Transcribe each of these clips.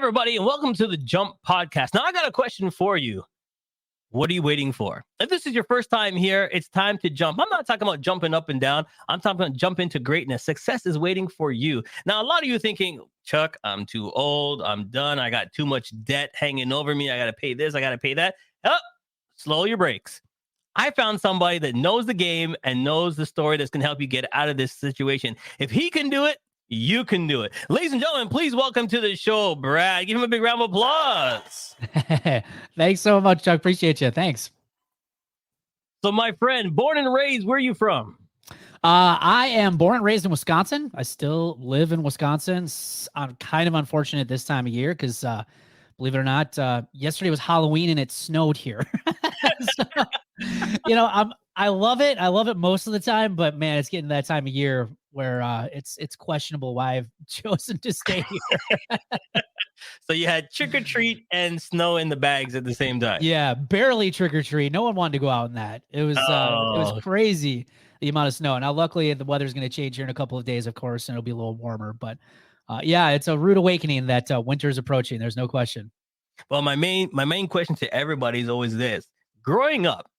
everybody, and welcome to the Jump Podcast. Now, I got a question for you. What are you waiting for? If this is your first time here, it's time to jump. I'm not talking about jumping up and down. I'm talking about jump into greatness. Success is waiting for you. Now, a lot of you thinking, Chuck, I'm too old. I'm done. I got too much debt hanging over me. I got to pay this. I got to pay that. Oh, slow your brakes. I found somebody that knows the game and knows the story that's going to help you get out of this situation. If he can do it, you can do it. Ladies and gentlemen, please welcome to the show, Brad. Give him a big round of applause. Thanks so much, Chuck. Appreciate you. Thanks. So, my friend, born and raised, where are you from? I am born and raised in Wisconsin. I still live in Wisconsin. I'm kind of unfortunate this time of year because, believe it or not, yesterday was Halloween and it snowed here. So, I love it. I love it most of the time, but man, it's getting that time of year where it's questionable why I've chosen to stay here. So you had trick or treat and snow in the bags at the same time. Yeah, barely trick or treat. No one wanted to go out in that. It was crazy the amount of snow. Now, luckily, the weather's going to change here in a couple of days, of course, and it'll be a little warmer. But yeah, it's a rude awakening that winter's approaching. There's no question. Well, my main question to everybody is always this: growing up,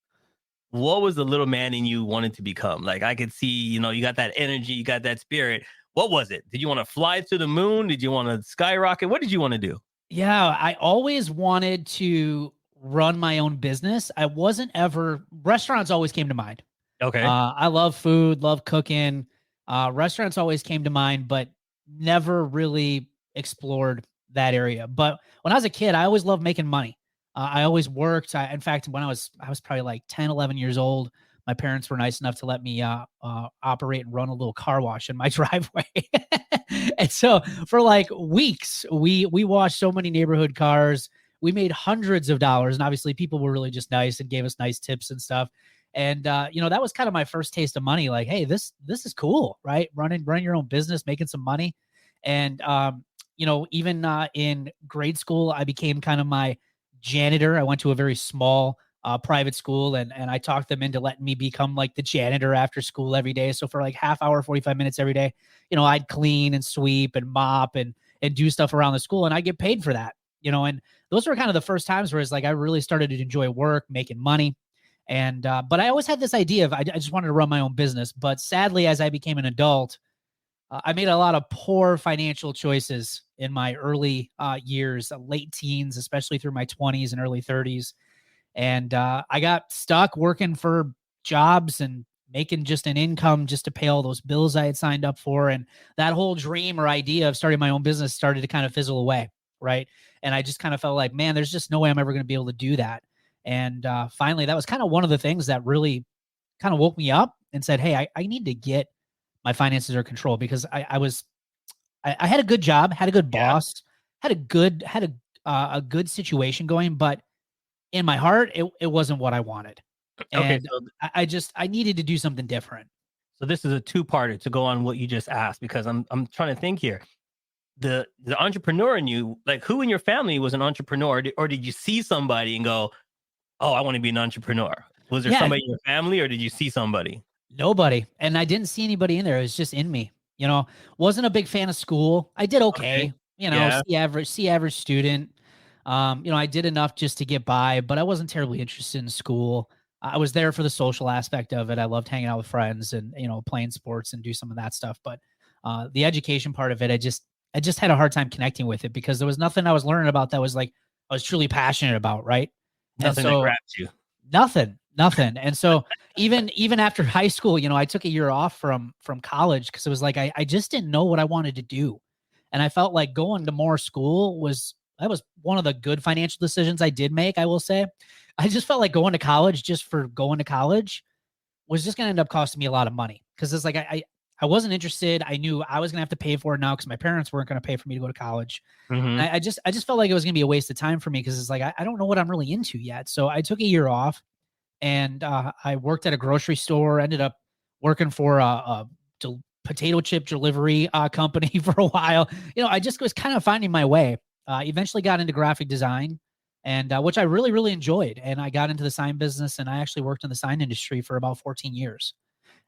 what was the little man in you wanted to become? Like, I could see, you got that energy, you got that spirit. What was it? Did you want to fly to the moon? Did you want to skyrocket? What did you want to do? Yeah, I always wanted to run my own business. Restaurants always came to mind. Okay. I love food, love cooking. Restaurants always came to mind, but never really explored that area. But when I was a kid, I always loved making money. I always worked. In fact, when I was probably like 10, 11 years old, my parents were nice enough to let me operate and run a little car wash in my driveway. And so for like weeks, we washed so many neighborhood cars. We made hundreds of dollars. And obviously people were really just nice and gave us nice tips and stuff. And, that was kind of my first taste of money. Like, hey, this is cool, right? Running your own business, making some money. And, even in grade school, I became kind of my janitor. I went to a very small private school and I talked them into letting me become like the janitor after school every day. So for like half hour, 45 minutes every day, I'd clean and sweep and mop and do stuff around the school and I get paid for that, and those were kind of the first times where it's like, I really started to enjoy work, making money. And, but I always had this idea of, I just wanted to run my own business. But sadly, as I became an adult, I made a lot of poor financial choices in my early years, late teens, especially through my 20s and early 30s. And I got stuck working for jobs and making just an income just to pay all those bills I had signed up for. And that whole dream or idea of starting my own business started to kind of fizzle away, right? And I just kind of felt like, man, there's just no way I'm ever going to be able to do that. And finally, that was kind of one of the things that really kind of woke me up and said, hey, I need to get my finances under control because I had a good job, had a good boss, had a good situation going, but in my heart, it wasn't what I wanted. And okay, so I needed to do something different. So this is a two-parter to go on what you just asked, because I'm trying to think here. The entrepreneur in you, like who in your family was an entrepreneur, or did you see somebody and go, oh, I want to be an entrepreneur? Was there somebody in your family, or did you see somebody? Nobody. And I didn't see anybody in there. It was just in me. Wasn't a big fan of school. I did okay. See average student. I did enough just to get by, but I wasn't terribly interested in school. I was there for the social aspect of it. I loved hanging out with friends and, playing sports and do some of that stuff. But the education part of it, I just had a hard time connecting with it because there was nothing I was learning about that was like, I was truly passionate about. Right. Nothing that grabs you. Nothing. And so even after high school, I took a year off from college because it was like, I just didn't know what I wanted to do. And I felt like going to more school was one of the good financial decisions I did make, I will say. I just felt like going to college just for going to college was just going to end up costing me a lot of money because it's like I wasn't interested. I knew I was going to have to pay for it now because my parents weren't going to pay for me to go to college. Mm-hmm. I just felt like it was going to be a waste of time for me because it's like I don't know what I'm really into yet. So I took a year off and I worked at a grocery store, ended up working for a potato chip delivery company for a while. I just was kind of finding my way. Eventually got into graphic design, and which I really, really enjoyed. And I got into the sign business, and I actually worked in the sign industry for about 14 years.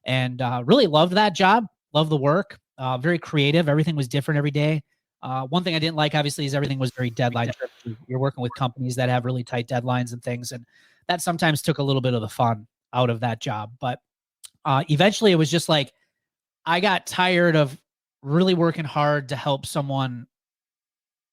And really loved that job, loved the work, very creative. Everything was different every day. One thing I didn't like, obviously, is everything was very deadline driven. You're working with companies that have really tight deadlines and things, and that sometimes took a little bit of the fun out of that job. But eventually, it was just like I got tired of really working hard to help someone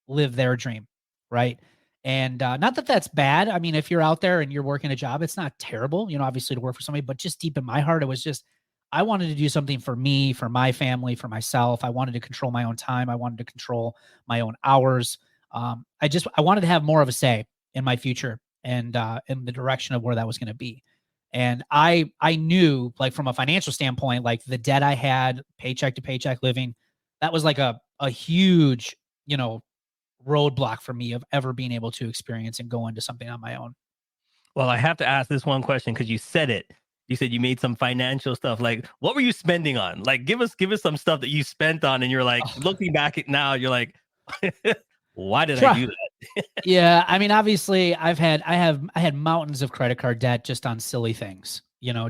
live their dream, right? And not that that's bad. I mean, if you're out there and you're working a job, it's not terrible, obviously to work for somebody, but just deep in my heart, it was just, I wanted to do something for me, for my family, for myself. I wanted to control my own time. I wanted to control my own hours. I wanted to have more of a say in my future and in the direction of where that was going to be. And I knew, like, from a financial standpoint, like the debt I had, paycheck to paycheck living, that was like a huge, roadblock for me of ever being able to experience and go into something on my own. Well, I have to ask this one question because you said it. You said you made some financial stuff. Like, what were you spending on? Like, give us some stuff that you spent on, and you're like, looking back at now, you're like, why did I do that? Yeah, I mean, obviously, I had mountains of credit card debt just on silly things,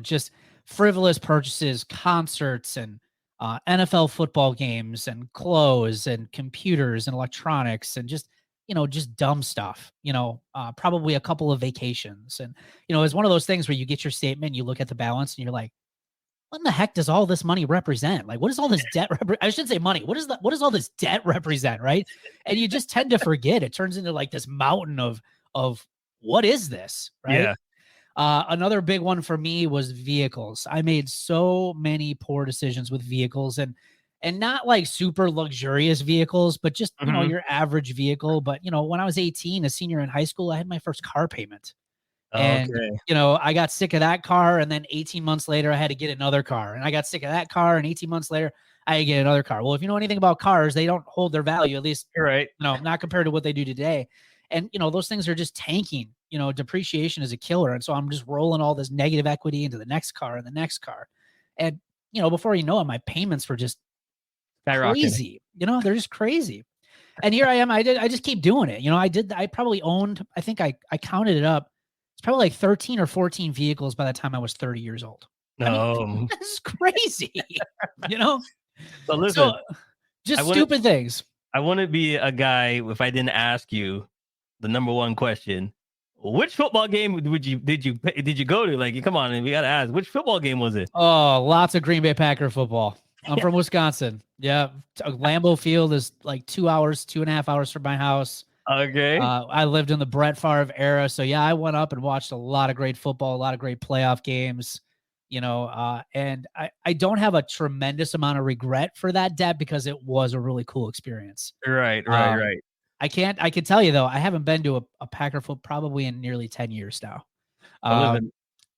just frivolous purchases, concerts, and NFL football games, and clothes, and computers, and electronics, and just dumb stuff. Probably a couple of vacations, and it's one of those things where you get your statement, you look at the balance, and you're like, what in the heck does all this money represent? Like, what does all this debt I should say money. What does all this debt represent, right? And you just tend to forget. It turns into like this mountain of what is this, right? Yeah. Another big one for me was vehicles. I made so many poor decisions with vehicles, and not like super luxurious vehicles, but just, your average vehicle. But, when I was 18, a senior in high school, I had my first car payment. And, I got sick of that car. And then 18 months later, I had to get another car. And I got sick of that car. And 18 months later, I had to get another car. Well, if you know anything about cars, they don't hold their value, at least, you're right. Not compared to what they do today. And, those things are just tanking. Depreciation is a killer. And so I'm just rolling all this negative equity into the next car and the next car. And, before you know it, my payments were just crazy. They're just crazy. And here I am. I just keep doing it. I probably owned, I think I counted it up. It's probably like 13 or 14 vehicles by the time I was 30 years old. No, I mean, this is crazy. So listen, just stupid things. I wouldn't be a guy if I didn't ask you the number one question. Which football game did you go to? Like, come on, we gotta ask. Which football game was it? Oh, lots of Green Bay Packer football. I'm from Wisconsin. Yeah, Lambeau Field is like 2.5 hours from my house. Okay. I lived in the Brett Favre era, so yeah, I went up and watched a lot of great football, a lot of great playoff games. And I don't have a tremendous amount of regret for that debt because it was a really cool experience. Right. I can tell you though, I haven't been to a Packer foot probably in nearly 10 years now.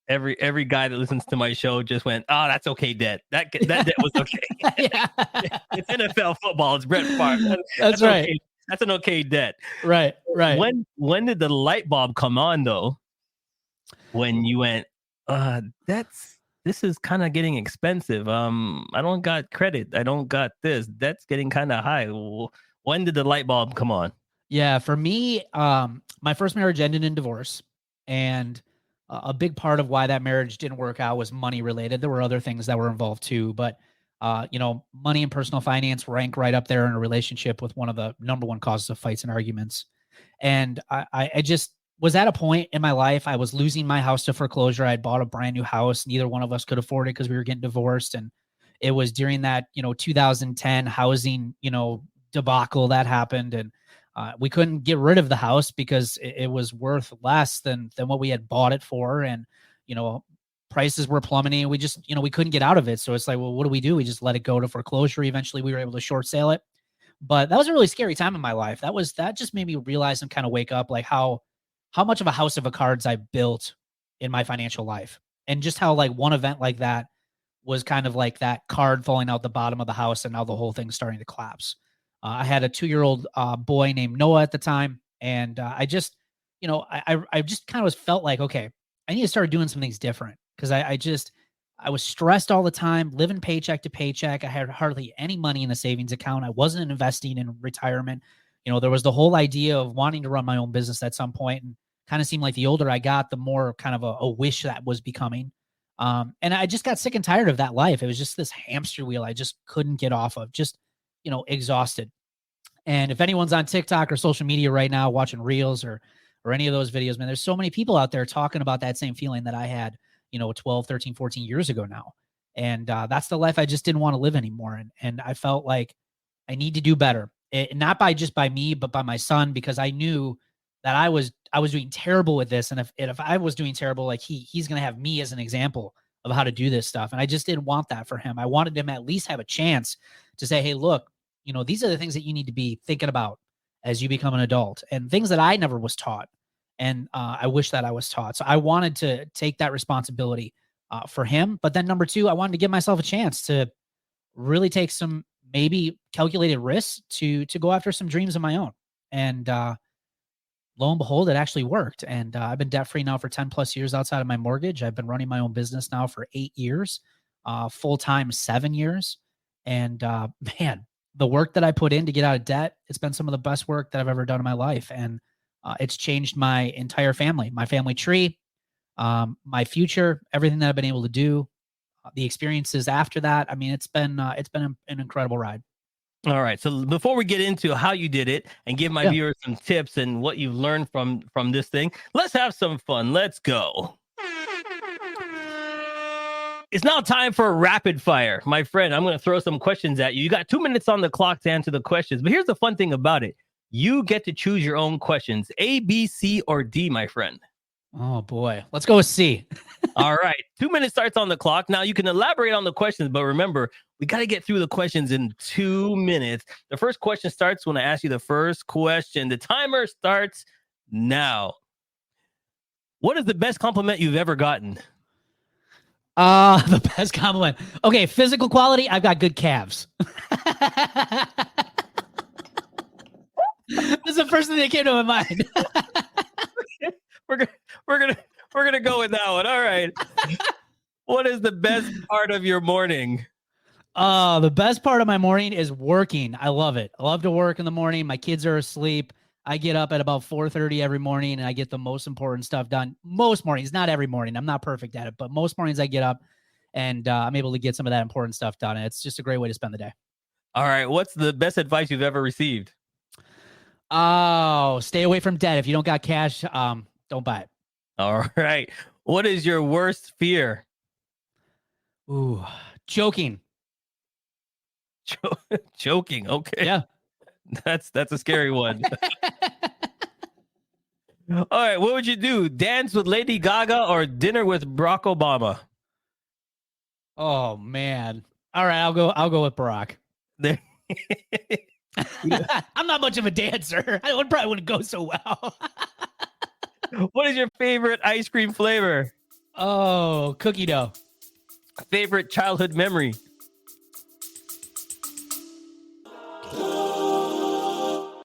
Every guy that listens to my show just went, "Oh, that's okay, debt. That debt was okay." Yeah. It's NFL football. It's Brett Favre. That's right. Okay. That's an okay debt. Right. When did the light bulb come on though? When you went, this is kind of getting expensive. I don't got credit. I don't got this. That's getting kind of high. When did the light bulb come on? Yeah, for me, my first marriage ended in divorce, and a big part of why that marriage didn't work out was money related. There were other things that were involved too, but money and personal finance rank right up there in a relationship with one of the number one causes of fights and arguments. And I just was at a point in my life, I was losing my house to foreclosure. I had bought a brand new house. Neither one of us could afford it because we were getting divorced. And it was during that, 2010 housing, debacle that happened. And we couldn't get rid of the house because it was worth less than what we had bought it for. And, prices were plummeting. We just, we couldn't get out of it. So it's like, well, what do? We just let it go to foreclosure. Eventually we were able to short sale it. But that was a really scary time in my life. That just made me realize and kind of wake up like how much of a house of cards I built in my financial life. And just how like one event like that was kind of like that card falling out the bottom of the house. And now the whole thing's starting to collapse. I had a 2-year-old boy named Noah at the time. And I just, I just kind of felt like, okay, I need to start doing some things different. Because I was stressed all the time, living paycheck to paycheck. I had hardly any money in a savings account. I wasn't investing in retirement. There was the whole idea of wanting to run my own business at some point, and kind of seemed like the older I got, the more kind of a wish that was becoming. And I just got sick and tired of that life. It was just this hamster wheel I just couldn't get off of, just, exhausted. And if anyone's on TikTok or social media right now watching reels or any of those videos, man, there's so many people out there talking about that same feeling that I had, 12, 13, 14 years ago now. And that's the life I just didn't want to live anymore. And I felt like I need to do better. Not by me, but by my son, because I knew that I was doing terrible with this. And if I was doing terrible, like he's going to have me as an example of how to do this stuff. And I just didn't want that for him. I wanted him to at least have a chance to say, hey, look, these are the things that you need to be thinking about as you become an adult, and things that I never was taught. And I wish that I was taught. So I wanted to take that responsibility for him. But then number two, I wanted to give myself a chance to really take some maybe calculated risks to go after some dreams of my own. And lo and behold, it actually worked. And I've been debt free now for 10 plus years outside of my mortgage. I've been running my own business now for 8 years, full-time 7 years. And man, the work that I put in to get out of debt, it's been some of the best work that I've ever done in my life. And it's changed my entire family, my family tree, my future, everything that I've been able to do, the experiences after that. I mean, it's been an incredible ride. All right. So before we get into how you did it and give my viewers some tips and what you've learned from this thing, let's have some fun. Let's go. It's now time for rapid fire. My friend, I'm going to throw some questions at you. You got 2 minutes on the clock to answer the questions. But here's the fun thing about it. You get to choose your own questions. A, B, C, or D, my friend. Oh, boy. Let's go with C. All right. 2 minutes starts on the clock. Now, you can elaborate on the questions, but remember, we got to get through the questions in 2 minutes. The first question starts when I ask you the first question. The timer starts now. What is the best compliment you've ever gotten? The best compliment. Okay, physical quality, I've got good calves. That's the first thing that came to my mind. We're gonna go with that one. All right. What is the best part of your morning? The best part of my morning is working. I love it. I love to work in the morning. My kids are asleep. I get up at about 4:30 every morning and I get the most important stuff done. Most mornings, not every morning. I'm not perfect at it, but most mornings I get up and I'm able to get some of that important stuff done. And it's just a great way to spend the day. All right. What's the best advice you've ever received? Oh, stay away from debt. If you don't got cash, don't buy it. All right. What is your worst fear? Ooh, choking. Choking. Okay. Yeah. That's a scary one. All right. What would you do? Dance with Lady Gaga or dinner with Barack Obama? Oh man. All right, I'll go with Barack. There. I'm not much of a dancer. I probably wouldn't go so well. What is your favorite ice cream flavor? Oh, cookie dough. Favorite childhood memory?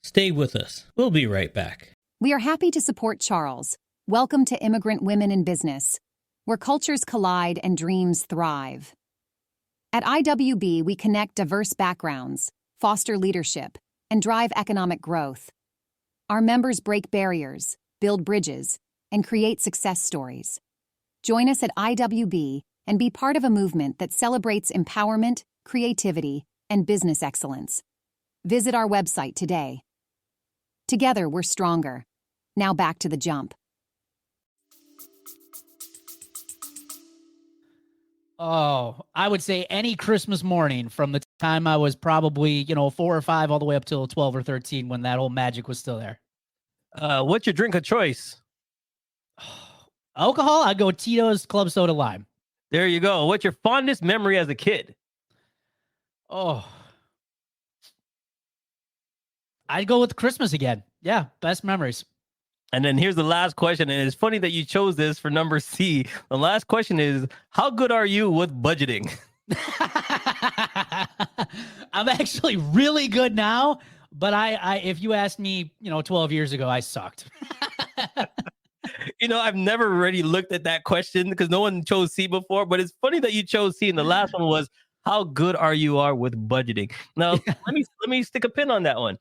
Stay with us. We'll be right back. We are happy to support Charles. Welcome to Immigrant Women in Business, where cultures collide and dreams thrive. At IWB, we connect diverse backgrounds, foster leadership, and drive economic growth. Our members break barriers, build bridges, and create success stories. Join us at IWB and be part of a movement that celebrates empowerment, creativity, and business excellence. Visit our website today. Together, we're stronger. Now back to the jump. Oh, I would say any Christmas morning from the time I was probably, 4 or 5 all the way up till 12 or 13 when that old magic was still there. What's your drink of choice? Alcohol, I'd go Tito's Club Soda Lime. There you go. What's your fondest memory as a kid? Oh, I'd go with Christmas again. Yeah, best memories. And then here's the last question. And it's funny that you chose this for number C. The last question is, how good are you with budgeting? I'm actually really good now, but I if you asked me, 12 years ago, I sucked. I've never really looked at that question because no one chose C before, but it's funny that you chose C. And the last one was, how good are you with budgeting? Now, let me stick a pin on that one.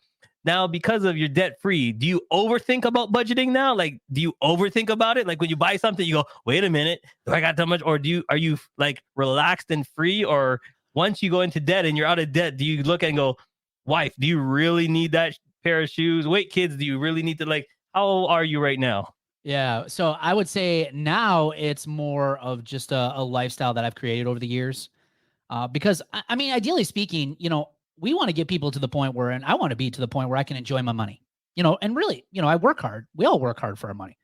Now, because of your debt free, do you overthink about budgeting now? Like, do you overthink about it? Like when you buy something, you go, wait a minute, do I got that much? Or are you like relaxed and free? Or once you go into debt and you're out of debt, do you look and go, Wife, do you really need that pair of shoes? Wait, kids, do you really need to like? How old are you right now? Yeah. So I would say now it's more of just a lifestyle that I've created over the years. Because I mean, ideally speaking, we want to get people to the point where, and I want to be to the point where I can enjoy my money, and really, I work hard. We all work hard for our money.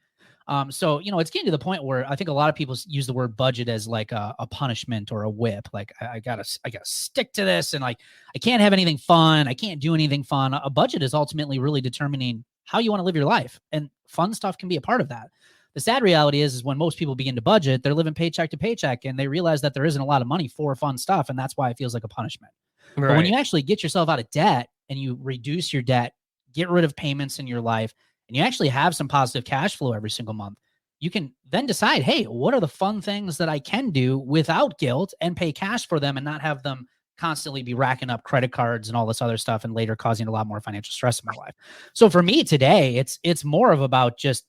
So, it's getting to the point where I think a lot of people use the word budget as like a punishment or a whip. Like I gotta stick to this. And like, I can't have anything fun. I can't do anything fun. A budget is ultimately really determining how you want to live your life, and fun stuff can be a part of that. The sad reality is when most people begin to budget, they're living paycheck to paycheck and they realize that there isn't a lot of money for fun stuff. And that's why it feels like a punishment. Right. But when you actually get yourself out of debt and you reduce your debt, get rid of payments in your life, and you actually have some positive cash flow every single month, you can then decide, hey, what are the fun things that I can do without guilt and pay cash for them and not have them constantly be racking up credit cards and all this other stuff and later causing a lot more financial stress in my life. So for me today, it's more of about just,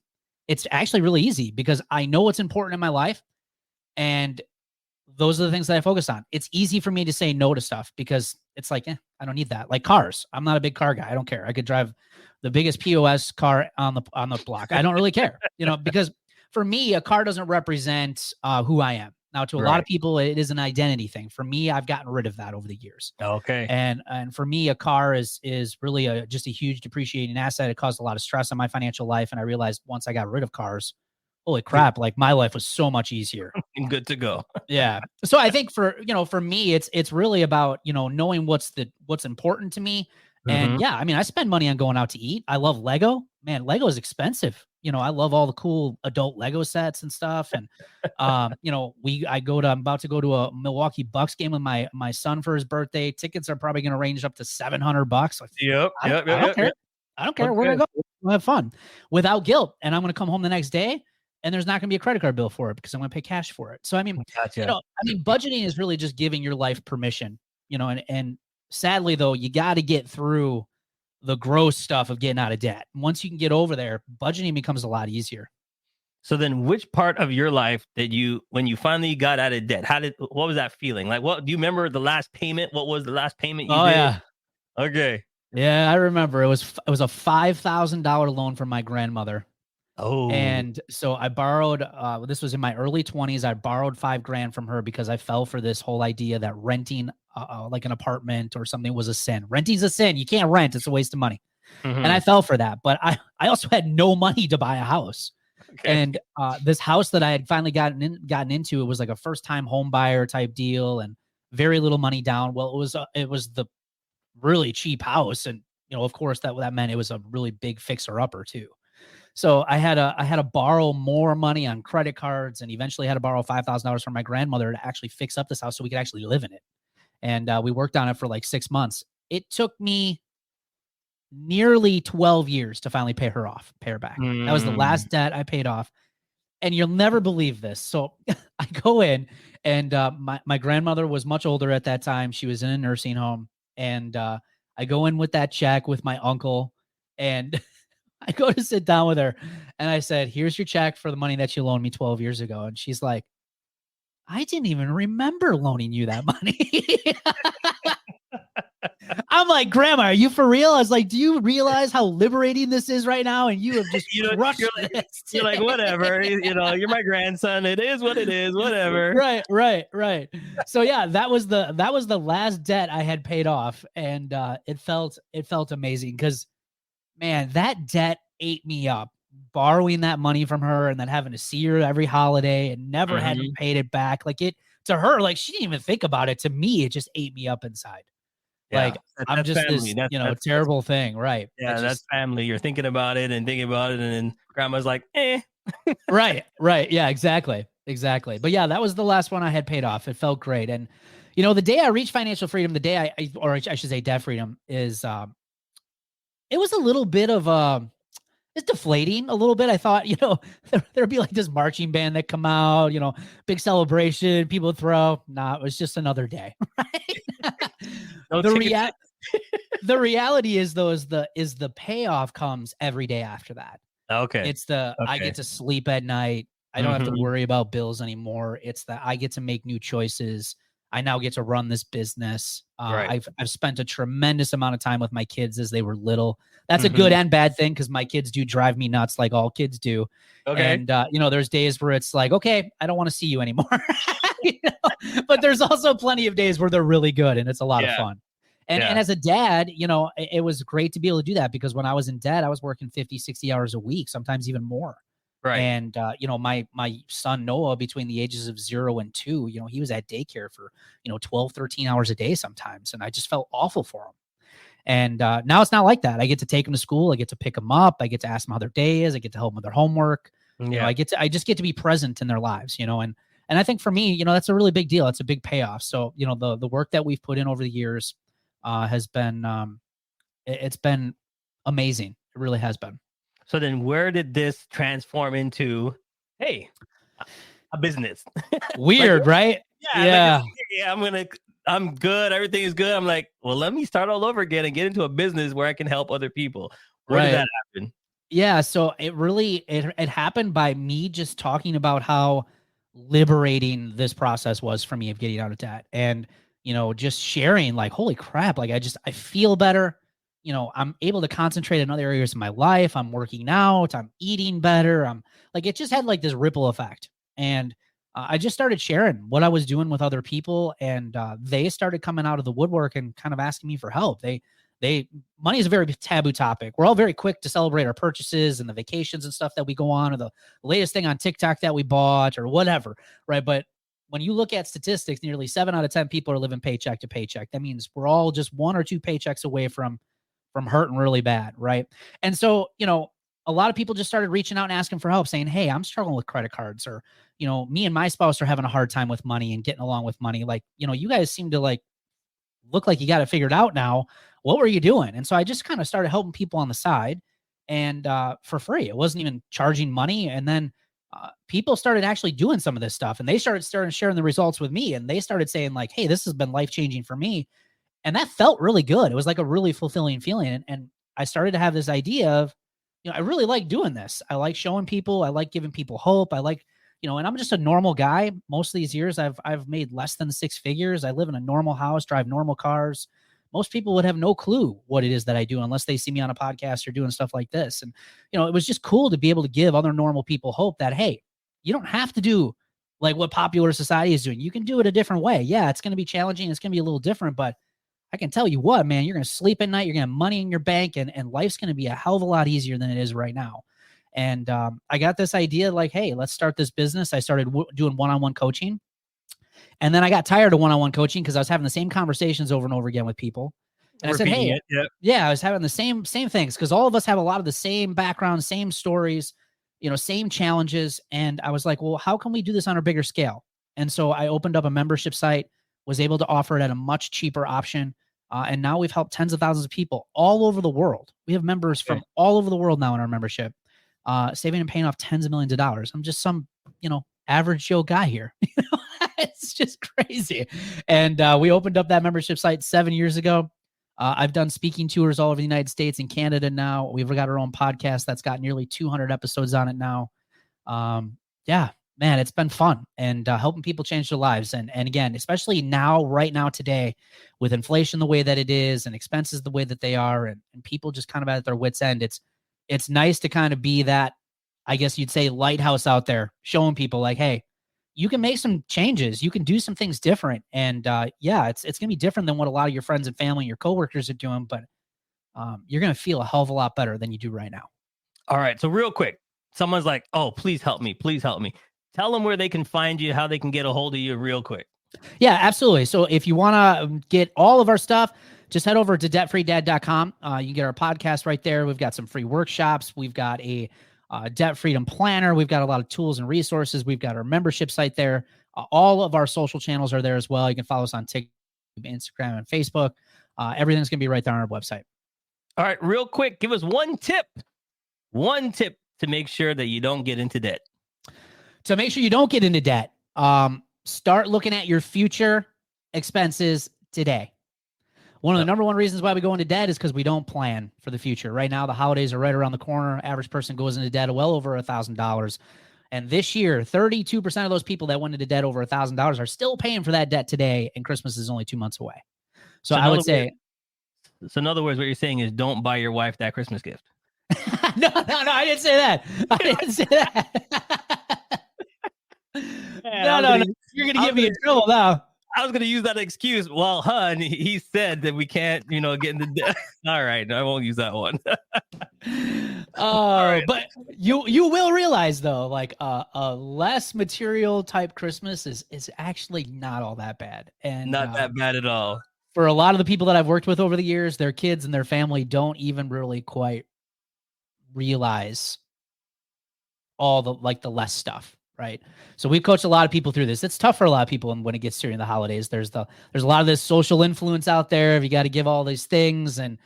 it's actually really easy because I know what's important in my life. And those are the things that I focus on. It's easy for me to say no to stuff because it's like, I don't need that. Like cars. I'm not a big car guy. I don't care. I could drive the biggest POS car on the block. I don't really care, because for me, a car doesn't represent who I am. Now, to a lot of people, it is an identity thing. For me, I've gotten rid of that over the years. Okay. And for me, a car is really just a huge depreciating asset. It caused a lot of stress on my financial life. And I realized once I got rid of cars, holy crap, like my life was so much easier. And good to go. Yeah. So I think for me, it's really about, knowing what's important to me. And yeah, I mean, I spend money on going out to eat. I love Lego. Man, Lego is expensive. I love all the cool adult Lego sets and stuff. And, I'm about to go to a Milwaukee Bucks game with my son for his birthday. Tickets are probably going to range up to $700. Like, Yep. I don't care. I don't care. We're going to go. We'll have fun without guilt. And I'm going to come home the next day and there's not going to be a credit card bill for it because I'm going to pay cash for it. So, I mean, Gotcha. Budgeting is really just giving your life permission, and sadly though, you got to get through the gross stuff of getting out of debt. Once you can get over there, budgeting becomes a lot easier. So then which part of your life when you finally got out of debt, what was that feeling? Like, do you remember the last payment? What was the last payment you did? Yeah. Okay. Yeah, I remember. It was a $5,000 loan from my grandmother. Oh. And so I borrowed, this was in my early 20s. I borrowed $5,000 from her because I fell for this whole idea that renting like an apartment or something was a sin. Renting's a sin. You can't rent. It's a waste of money. And I fell for that. But I also had no money to buy a house. Okay. And this house that I had finally gotten into, it was like a first time home buyer type deal and very little money down. Well, it was the really cheap house. And, of course that meant it was a really big fixer upper too. So I had to borrow more money on credit cards and eventually had to borrow $5,000 from my grandmother to actually fix up this house so we could actually live in it. And we worked on it for like 6 months. It took me nearly 12 years to finally pay her back. That was the last debt I paid off. And you'll never believe this. So I go in and my grandmother was much older at that time. She was in a nursing home. And I go in with that check with my uncle and I go to sit down with her and I said, here's your check for the money that you loaned me 12 years ago. And she's like, I didn't even remember loaning you that money. I'm like, Grandma, are you for real? I was like, do you realize how liberating this is right now? And you have just crushed this. You're like, whatever, you're my grandson. It is what it is, whatever. Right. So yeah, that was the last debt I had paid off. And it felt amazing because, man, that debt ate me up. Borrowing that money from her and then having to see her every holiday and never having paid it back. Like it to her, like she didn't even think about it. To me, it just ate me up inside. Yeah, like I'm just family. This, terrible thing. Right. Yeah. That's family. You're thinking about it and then grandma's like, eh. Right. Yeah, exactly. But yeah, that was the last one I had paid off. It felt great. And, the day I reached financial freedom, the day I should say debt freedom is, it was a little bit of, it's deflating a little bit. I thought, there'd be like this marching band that come out, big celebration, people throw. Nah, it was just another day. Right? The reality is though, is the payoff comes every day after that. Okay. It's I get to sleep at night. I don't have to worry about bills anymore. It's that I get to make new choices. I now get to run this business. Right. I've spent a tremendous amount of time with my kids as they were little. That's a Mhm. good and bad thing, because my kids do drive me nuts, like all kids do. Okay. And there's days where it's like, okay, I don't want to see you anymore. You know? But there's also plenty of days where they're really good and it's a lot of Yeah. fun. And Yeah. and as a dad, it was great to be able to do that, because when I was in debt, I was working 50, 60 hours a week, sometimes even more. Right. And my son Noah, between the ages of 0 and 2, he was at daycare for 12, 13 hours a day sometimes, and I just felt awful for him. And now it's not like that. I get to take them to school, I get to pick them up, I get to ask them how their day is, I get to help them with their homework. Yeah. I just get to be present in their lives, and I think for me, that's a really big deal. It's a big payoff. So the work that we've put in over the years has been it's been amazing. It really has been. So then where did this transform into, hey, a business? Weird, right? Yeah. I'm good. Everything is good. I'm like, well, let me start all over again and get into a business where I can help other people. Where did Right. that happen? Yeah, so it happened by me just talking about how liberating this process was for me of getting out of debt, and just sharing, like, holy crap, like I feel better. I'm able to concentrate in other areas of my life. I'm working out, I'm eating better. I'm like, it just had like this ripple effect. And I just started sharing what I was doing with other people, and they started coming out of the woodwork and kind of asking me for help. Money is a very taboo topic. We're all very quick to celebrate our purchases and the vacations and stuff that we go on, or the latest thing on TikTok that we bought, or whatever, right? But when you look at statistics, nearly 7 out of 10 people are living paycheck to paycheck. That means we're all just 1 or 2 paychecks away from hurting really bad, right? And so, a lot of people just started reaching out and asking for help, saying, hey, I'm struggling with credit cards, or, me and my spouse are having a hard time with money and getting along with money. Like, you guys seem to like look like you got it figured out now. What were you doing? And so I just kind of started helping people on the side, and for free. It wasn't even charging money. And then people started actually doing some of this stuff, and they started sharing the results with me, and they started saying like, hey, this has been life-changing for me. And that felt really good. It was like a really fulfilling feeling. And I started to have this idea of, I really like doing this. I like showing people, I like giving people hope. I like, and I'm just a normal guy. Most of these years I've made less than 6 figures. I live in a normal house, drive normal cars. Most people would have no clue what it is that I do unless they see me on a podcast or doing stuff like this. And, it was just cool to be able to give other normal people hope that, hey, you don't have to do like what popular society is doing. You can do it a different way. Yeah, it's going to be challenging. It's going to be a little different, but I can tell you what, man, you're going to sleep at night. You're going to have money in your bank, and life's going to be a hell of a lot easier than it is right now. And I got this idea like, hey, let's start this business. I started doing one-on-one coaching. And then I got tired of one-on-one coaching because I was having the same conversations over and over again with people. And I said, hey, yeah, I was having the same things, because all of us have a lot of the same background, same stories, same challenges. And I was like, well, how can we do this on a bigger scale? And so I opened up a membership site, was able to offer it at a much cheaper option. And now we've helped tens of thousands of people all over the world. We have members from all over the world now in our membership, saving and paying off tens of millions of dollars. I'm just some, average Joe guy here. It's just crazy. And we opened up that membership site 7 years ago. I've done speaking tours all over the United States and Canada now. We've got our own podcast that's got nearly 200 episodes on it now. Yeah, man, it's been fun, and helping people change their lives. And again, especially now, right now, today, with inflation the way that it is and expenses the way that they are, and people just kind of at their wits' end, it's nice to kind of be that, I guess you'd say, lighthouse out there, showing people like, hey, you can make some changes. You can do some things different. And yeah, it's going to be different than what a lot of your friends and family and your coworkers are doing, but you're going to feel a hell of a lot better than you do right now. All right. So real quick, someone's like, oh, please help me. Please help me. Tell them where they can find you, how they can get a hold of you real quick. Yeah, absolutely. So if you want to get all of our stuff, just head over to debtfreedad.com. You can get our podcast right there. We've got some free workshops. We've got a debt freedom planner. We've got a lot of tools and resources. We've got our membership site there. All of our social channels are there as well. You can follow us on TikTok, Instagram, and Facebook. Everything's going to be right there on our website. All right, real quick, give us one tip to make sure that you don't get into debt. To make sure you don't get into debt, start looking at your future expenses today. One of the number one reasons why we go into debt is because we don't plan for the future. Right now, the holidays are right around the corner. Average person goes into debt well over $1,000. And this year, 32% of those people that went into debt over $1,000 are still paying for that debt today, and Christmas is only 2 months away. So I would say. So in other words, what you're saying is don't buy your wife that Christmas gift. No, I didn't say that. I didn't say that. No. You're going to get me in trouble now. I was going to use that excuse. Well, hun, he said that we can't, get into debt. All right. I won't use that one. Right. But you will realize, though, like a less material type Christmas is actually not all that bad. And not that bad at all. For a lot of the people that I've worked with over the years, their kids and their family don't even really quite realize all the less stuff, right? So we've coached a lot of people through this. It's tough for a lot of people, and when it gets during the holidays, there's a lot of this social influence out there. You got to give all these things, and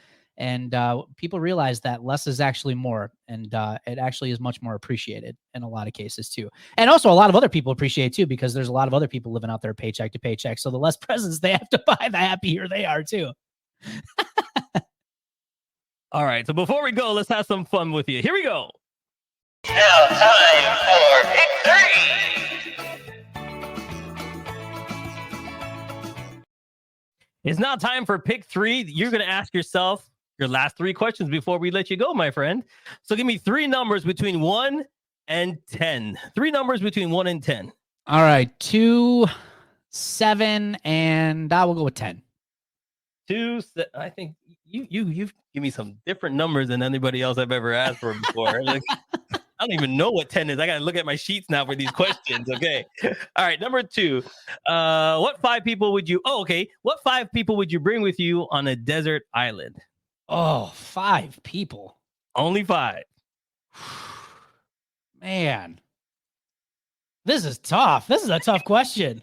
people realize that less is actually more, and it actually is much more appreciated in a lot of cases too. And also a lot of other people appreciate too, because there's a lot of other people living out there paycheck to paycheck. So the less presents they have to buy, the happier they are too. All right. So before we go, let's have some fun with you. Here we go. Now time for Pick 3. It's now time for Pick 3. You're going to ask yourself your last 3 questions before we let you go, my friend. So give me 3 numbers between 1 and 10. 3 numbers between 1 and 10. All right. 2, 7, and I will go with 10. 2, I think you give me some different numbers than anybody else I've ever asked for before. Like, I don't even know what 10 is. I got to look at my sheets now for these questions. Okay. All right. Number 2. What 5 people would you? Oh, okay. What 5 people would you bring with you on a desert island? Oh, 5 people. Only 5. Man, this is tough. This is a tough question.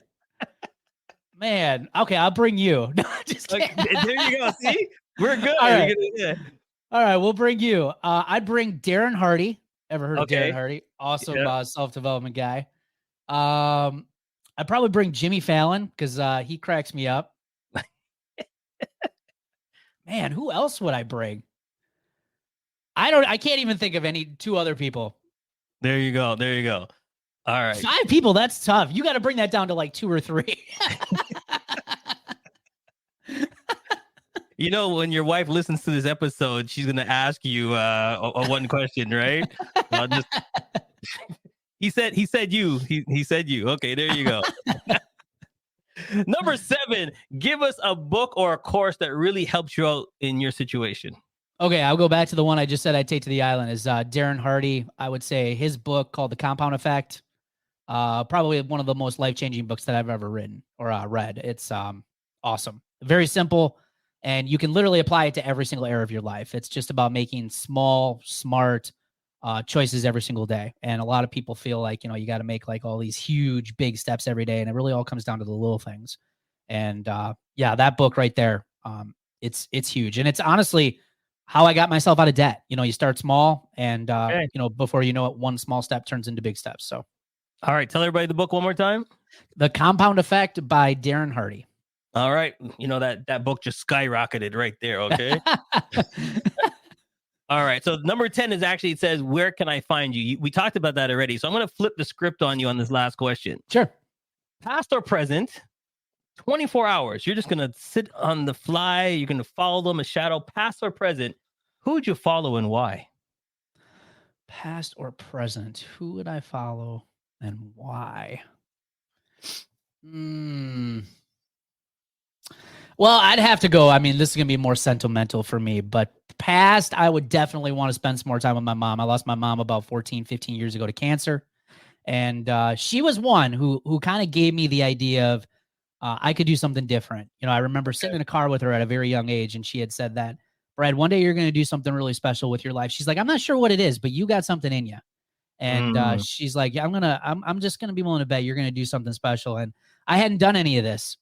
Man, okay, I'll bring you. No, just kidding. There you go. See, we're good. All right. All right, we'll bring you. I'd bring Darren Hardy. Ever heard of Darren Hardy? Awesome self-development guy. I'd probably bring Jimmy Fallon because he cracks me up. Man, who else would I bring? I can't even think of 2 other people. There you go. All right. 5 people, that's tough. You got to bring that down to like 2 or 3. When your wife listens to this episode, she's going to ask you a one question, right? He said you. He said you. Okay, there you go. Number 7, give us a book or a course that really helps you out in your situation. Okay, I'll go back to the one I just said I'd take to the island is Darren Hardy. I would say his book called The Compound Effect. Probably one of the most life-changing books that I've ever written or read. It's awesome. Very simple, and you can literally apply it to every single area of your life. It's just about making small, smart choices every single day. And a lot of people feel like, you got to make like all these huge, big steps every day, and it really all comes down to the little things. And that book right there, it's huge. And it's honestly how I got myself out of debt. You start small, and before you know it, one small step turns into big steps. So. All right. Tell everybody the book one more time. The Compound Effect by Darren Hardy. All right. That book just skyrocketed right there. Okay. All right. So number 10 is actually, it says, where can I find you? We talked about that already. So I'm going to flip the script on you on this last question. Sure. Past or present, 24 hours. You're just going to sit on the fly. You're going to follow them, a shadow, past or present. Who would you follow and why? Past or present. Who would I follow and why? Well, I'd have to go. I mean, this is going to be more sentimental for me, but past, I would definitely want to spend some more time with my mom. I lost my mom about 14, 15 years ago to cancer. And she was one who kind of gave me the idea of I could do something different. I remember sitting in a car with her at a very young age, and she had said that, Brad, one day you're going to do something really special with your life. She's like, I'm not sure what it is, but you got something in you. And she's like, yeah, I'm just going to be willing to bet you're going to do something special. And I hadn't done any of this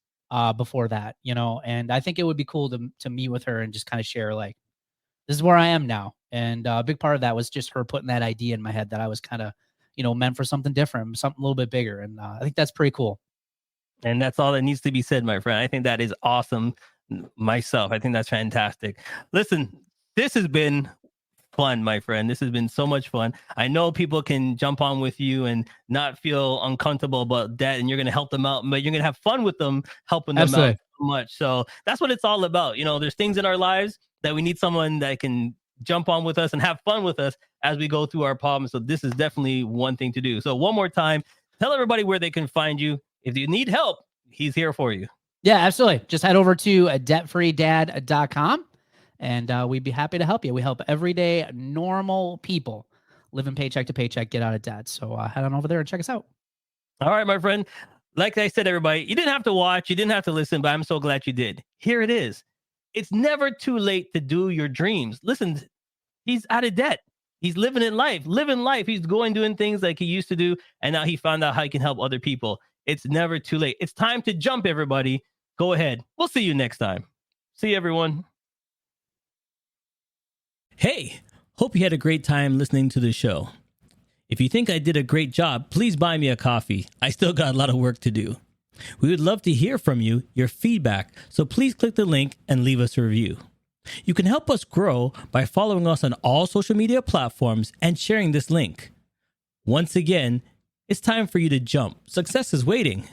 before that, and I think it would be cool to meet with her and just kind of share, like, this is where I am now. And a big part of that was just her putting that idea in my head that I was kind of, meant for something different, something a little bit bigger. And I think that's pretty cool. And that's all that needs to be said, my friend. I think that is awesome myself. I think that's fantastic. Listen, this has been fun, my friend. This has been so much fun. I know people can jump on with you and not feel uncomfortable about that, and you're going to help them out, but you're going to have fun with them, helping them Absolutely. out so much. So that's what it's all about. You know, there's things in our lives that we need someone that can jump on with us and have fun with us as we go through our problems. So this is definitely one thing to do. So one more time, tell everybody where they can find you. If you need help, he's here for you. Yeah, absolutely. Just head over to debtfreedad.com and we'd be happy to help you. We help everyday normal people living paycheck to paycheck get out of debt. So head on over there and check us out. All right, my friend. Like I said, everybody, you didn't have to watch, you didn't have to listen, but I'm so glad you did. Here it is. It's never too late to do your dreams. Listen, he's out of debt. He's living life. He's doing things like he used to do. And now he found out how he can help other people. It's never too late. It's time to jump, everybody. Go ahead. We'll see you next time. See you, everyone. Hey, hope you had a great time listening to the show. If you think I did a great job, please buy me a coffee. I still got a lot of work to do. We would love to hear from you, your feedback, so please click the link and leave us a review. You can help us grow by following us on all social media platforms and sharing this link. Once again, it's time for you to jump. Success is waiting.